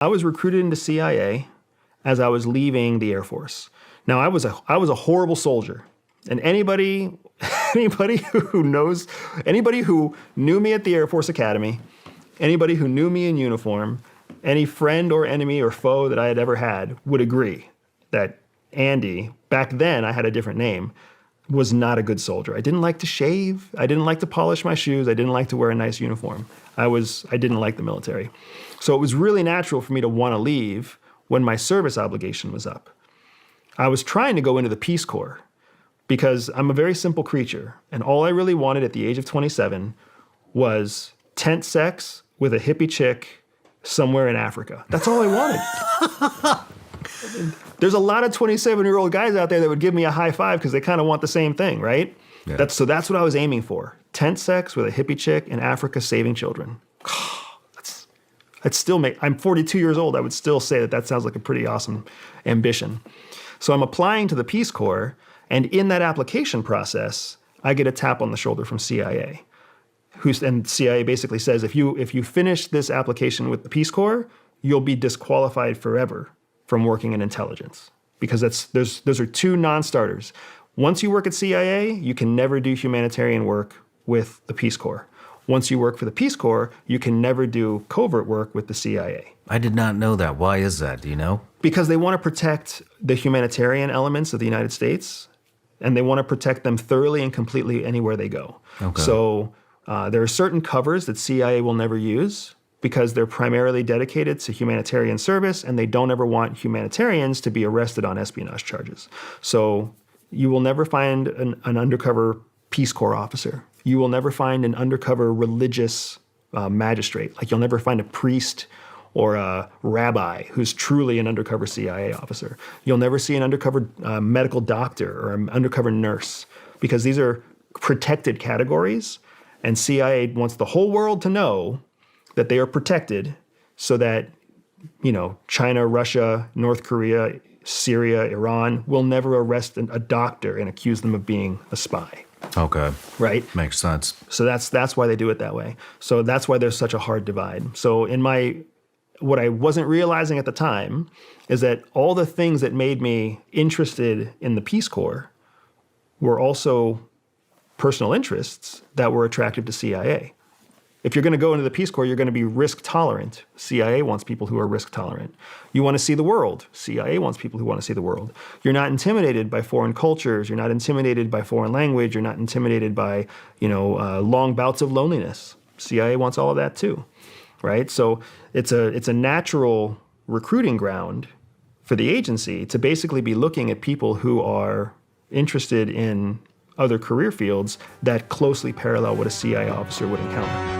I was recruited into CIA as I was leaving the Air Force. Now, I was a horrible soldier. And anybody who knew me at the Air Force Academy, anybody who knew me in uniform, any friend or enemy or foe that I had ever had would agree that Andy, back then I had a different name, was not a good soldier. I didn't like to shave. I didn't like to polish my shoes. I didn't like to wear a nice uniform. I didn't like the military. So it was really natural for me to want to leave when my service obligation was up. I was trying to go into the Peace Corps because I'm a very simple creature, and all I really wanted at the age of 27 was tent sex with a hippie chick somewhere in Africa. That's all I wanted. There's a lot of 27-year-old guys out there that would give me a high five because they kind of want the same thing, right? Yeah. That's what I was aiming for. Tent sex with a hippie chick in Africa saving children. I'm 42 years old. I would still say that sounds like a pretty awesome ambition. So I'm applying to the Peace Corps, and in that application process, I get a tap on the shoulder from CIA. And CIA basically says, if you finish this application with the Peace Corps, you'll be disqualified forever from working in intelligence. Because those are two non-starters. Once you work at CIA, you can never do humanitarian work with the Peace Corps. Once you work for the Peace Corps, you can never do covert work with the CIA. I did not know that. Why is that? Do you know? Because they want to protect the humanitarian elements of the United States, and they want to protect them thoroughly and completely anywhere they go. Okay. So there are certain covers that CIA will never use because they're primarily dedicated to humanitarian service, and they don't ever want humanitarians to be arrested on espionage charges. So you will never find an undercover Peace Corps officer. You will never find an undercover religious magistrate. Like, you'll never find a priest or a rabbi who's truly an undercover CIA officer. You'll never see an undercover medical doctor or an undercover nurse, because these are protected categories, and CIA wants the whole world to know that they are protected so that, China, Russia, North Korea, Syria, Iran will never arrest a doctor and accuse them of being a spy. Okay. Right? Makes sense. So that's why they do it that way. So that's why there's such a hard divide. So what I wasn't realizing at the time is that all the things that made me interested in the Peace Corps were also personal interests that were attractive to CIA. If you're going to go into the Peace Corps, you're going to be risk tolerant. CIA wants people who are risk tolerant. You want to see the world. CIA wants people who want to see the world. You're not intimidated by foreign cultures. You're not intimidated by foreign language. You're not intimidated by, long bouts of loneliness. CIA wants all of that too, right? So it's a natural recruiting ground for the agency to basically be looking at people who are interested in other career fields that closely parallel what a CIA officer would encounter.